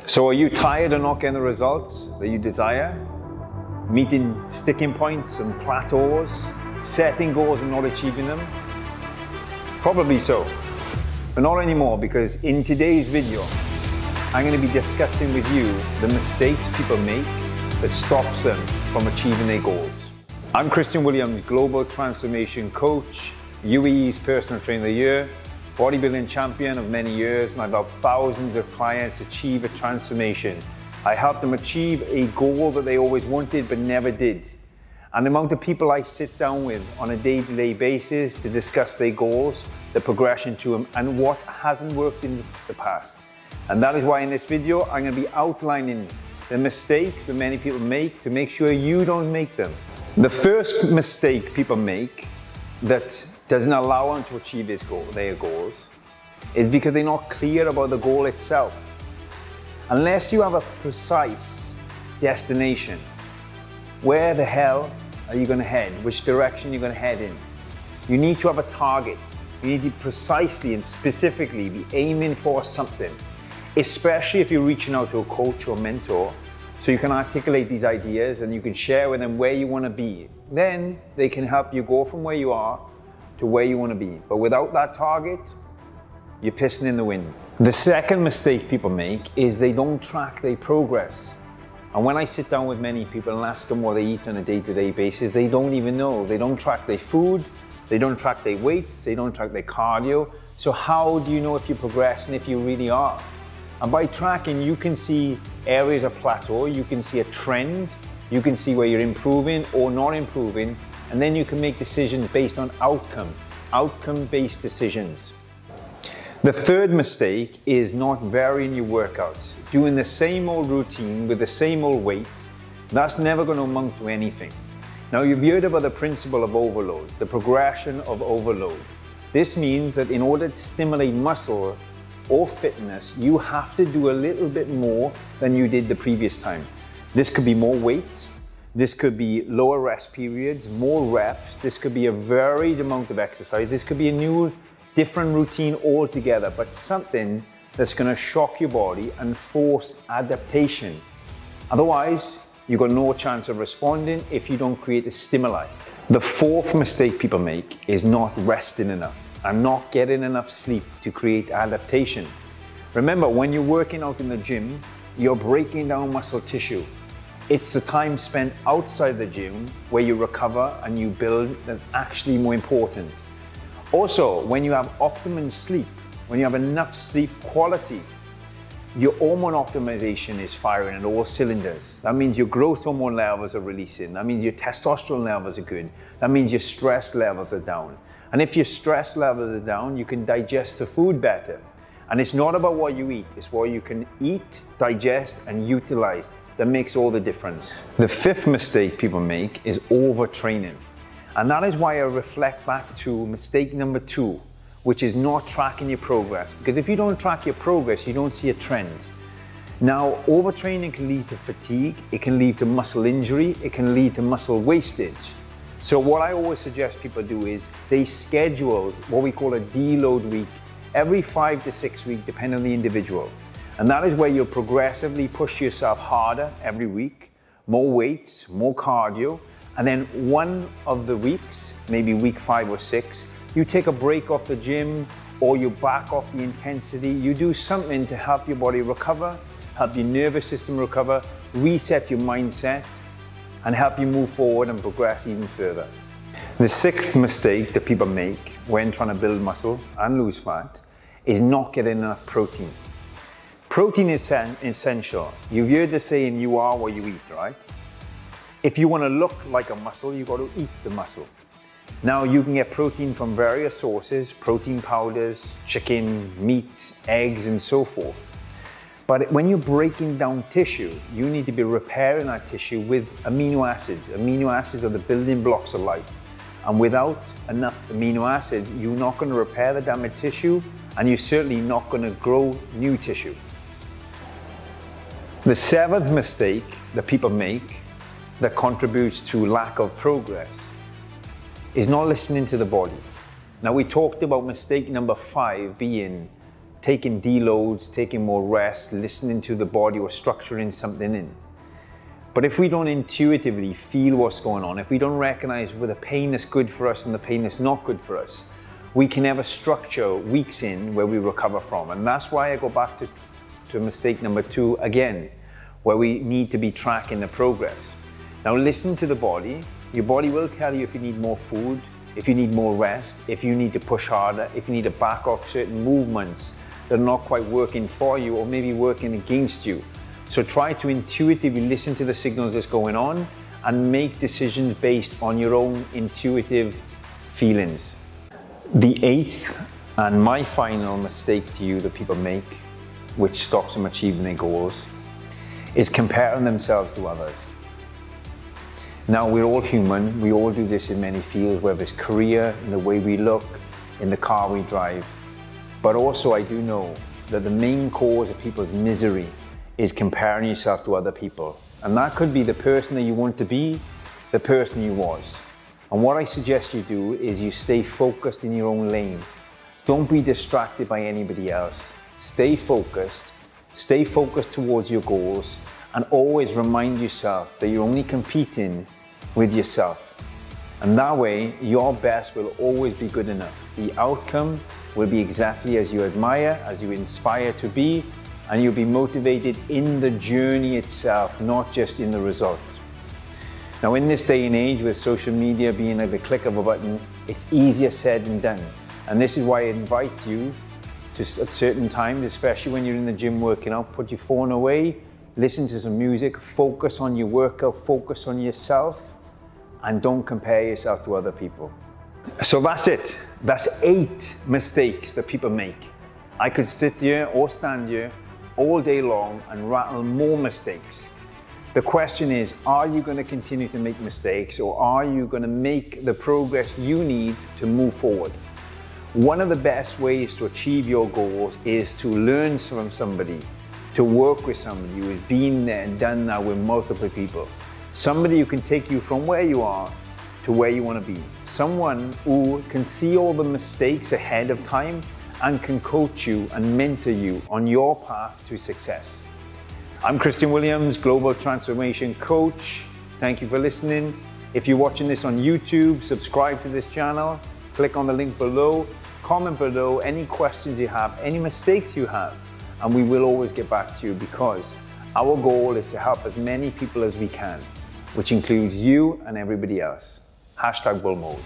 So are you tired of not getting the results that you desire? Meeting sticking points and plateaus? Setting goals and not achieving them? Probably so. But not anymore, because in today's video, I'm going to be discussing with you the mistakes people make that stops them from achieving their goals. I'm Christian Williams, Global Transformation Coach, UAE's Personal Trainer of the Year, bodybuilding champion of many years, and I've helped thousands of clients achieve a transformation. I help them achieve a goal that they always wanted but never did. And the amount of people I sit down with on a day-to-day basis to discuss their goals, the progression to them, and what hasn't worked in the past. And that is why in this video, I'm going to be outlining the mistakes that many people make to make sure you don't make them. The first mistake people make that doesn't allow them to achieve their goals is because they're not clear about the goal itself. Unless you have a precise destination, where the hell are you going to head? Which direction are you going to head in? You need to have a target. You need to precisely and specifically be aiming for something, especially if you're reaching out to a coach or mentor, so you can articulate these ideas and you can share with them where you want to be. Then they can help you go from where you are to where you want to be. But without that target, you're pissing in the wind. The second mistake people make is they don't track their progress. And when I sit down with many people and ask them what they eat on a day-to-day basis, they don't even know. They don't track their food, they don't track their weights, they don't track their cardio. So how do you know if you're progressing, if you really are? And by tracking, you can see areas of plateau, you can see a trend, you can see where you're improving or not improving, and then you can make decisions based on outcome-based decisions. The third mistake is not varying your workouts. Doing the same old routine with the same old weight, that's never going to amount to anything. Now, you've heard about the principle of overload, the progression of overload. This means that in order to stimulate muscle or fitness, you have to do a little bit more than you did the previous time. This could be more weight, this could be lower rest periods, more reps, this could be a varied amount of exercise, this could be a new, different routine altogether, but something that's going to shock your body and force adaptation. Otherwise, you've got no chance of responding if you don't create a stimuli. The fourth mistake people make is not resting enough and not getting enough sleep to create adaptation. Remember, when you're working out in the gym, you're breaking down muscle tissue. It's the time spent outside the gym where you recover and you build that's actually more important. Also, when you have optimum sleep, when you have enough sleep quality, your hormone optimization is firing at all cylinders. That means your growth hormone levels are releasing. That means your testosterone levels are good. That means your stress levels are down. And if your stress levels are down, you can digest the food better. And it's not about what you eat, it's what you can eat, digest, and utilize that makes all the difference. The fifth mistake people make is overtraining. And that is why I reflect back to mistake number 2, which is not tracking your progress. Because if you don't track your progress, you don't see a trend. Now, overtraining can lead to fatigue, it can lead to muscle injury, it can lead to muscle wastage. So what I always suggest people do is they schedule what we call a deload week every 5 to 6 weeks, depending on the individual. And that is where you'll progressively push yourself harder every week, more weights, more cardio, and then one of the weeks, maybe week 5 or 6, you take a break off the gym or you back off the intensity. You do something to help your body recover, help your nervous system recover, reset your mindset, and help you move forward and progress even further. The sixth mistake that people make when trying to build muscle and lose fat is not getting enough protein. Protein is essential. You've heard the saying, you are what you eat, right? If you want to look like a muscle, you've got to eat the muscle. Now, you can get protein from various sources, protein powders, chicken, meat, eggs, and so forth. But when you're breaking down tissue, you need to be repairing that tissue with amino acids. Amino acids are the building blocks of life. And without enough amino acids, you're not going to repair the damaged tissue, and you're certainly not going to grow new tissue. The seventh mistake that people make that contributes to lack of progress is not listening to the body. Now, we talked about mistake number 5 being taking deloads, taking more rest, listening to the body, or structuring something in. But if we don't intuitively feel what's going on, if we don't recognize where the pain is good for us and the pain is not good for us, we can never structure weeks in where we recover from. And that's why I go back to mistake number 2 again, where we need to be tracking the progress. Now listen to the body. Your body will tell you if you need more food, if you need more rest, if you need to push harder, if you need to back off certain movements that are not quite working for you or maybe working against you. So try to intuitively listen to the signals that's going on and make decisions based on your own intuitive feelings. The 8th and my final mistake to you that people make, which stops them achieving their goals, is comparing themselves to others. Now, we're all human. We all do this in many fields, whether it's career, in the way we look, in the car we drive. But also I do know that the main cause of people's misery is comparing yourself to other people. And that could be the person that you want to be, the person you was. And what I suggest you do is you stay focused in your own lane. Don't be distracted by anybody else. Stay focused towards your goals, and always remind yourself that you're only competing with yourself. And that way, your best will always be good enough. The outcome will be exactly as you admire, as you inspire to be, and you'll be motivated in the journey itself, not just in the result. Now, in this day and age, with social media being at the click of a button, it's easier said than done. And this is why I invite you to, at certain times, especially when you're in the gym working out, put your phone away, listen to some music, focus on your workout, focus on yourself, and don't compare yourself to other people. So that's it. That's 8 mistakes that people make. I could sit here or stand here all day long and rattle more mistakes. The question is, are you going to continue to make mistakes, or are you going to make the progress you need to move forward? One of the best ways to achieve your goals is to learn from somebody, to work with somebody who has been there and done that with multiple people. Somebody who can take you from where you are to where you want to be. Someone who can see all the mistakes ahead of time and can coach you and mentor you on your path to success. I'm Christian Williams, Global Transformation Coach. Thank you for listening. If you're watching this on YouTube, subscribe to this channel, click on the link below, comment below any questions you have, any mistakes you have, and we will always get back to you, because our goal is to help as many people as we can, which includes you and everybody else. #Bull Mode.